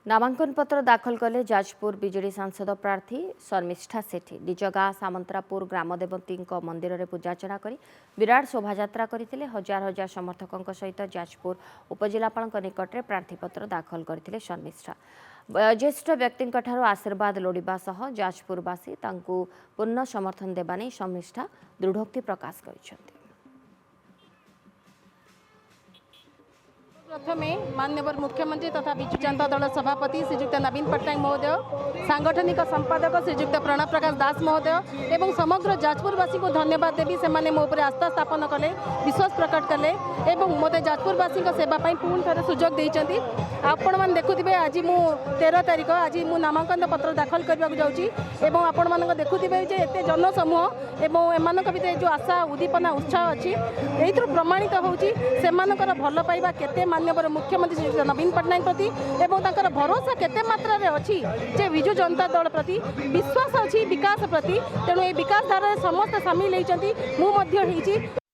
नामांकन पत्र दाखल कले जाजपुर बीजेडी सांसद प्रार्थी शर्मिष्ठा सेठी निज गाँ सामंतरापुर ग्रामदेवती मंदिर में पूजार्चना कर विराट शोभायात्रा करते हजार हजार समर्थकों सहित जाजपुर उपजिलापाल निकट में प्रार्थीपत्र दाखल करते शर्मिष्ठा ज्येष्ठ व्यक्ति आशीर्वाद लोड़ा सह जाजपुरवासी पूर्ण समर्थन देवा नहीं शर्मिष्ठा दृढ़ोक्ति प्रकाश कर प्रथमे माननीय मुख्यमंत्री तथा विजु जनता दल सभापति श्रीजुक्त नवीन पट्टनायक महोदय सांगठनिक संपादक श्रीजुक्त प्रणव प्रकाश दास महोदय एवं समग्र जाजपुरवासी को धन्यवाद देवी से मो उपर आस्था स्थापन कले विश्वास प्रकट कले एवं मते जाजपुरवासी सेवाई पुणी थे सुजोग देते आपण मैंने देखुवे आज मु 13 तारिख आज मु नामांकन पत्र दाखल करने जाऊँगी आपण मान देखुवे एत जनसमूह एवं एम भर जो आशा उद्दीपना उत्साह अच्छी यही प्रमाणित होकर भल पाइबा केते माननीय मुख्यमंत्री श्री नवीन पट्टनायक प्रति एवं भरोसा केते मात्रा रे अच्छी जे विजु जनता दल प्रति विश्वास अच्छी विकास प्रति तेणु ये विकास धारा समस्त सामिल होती।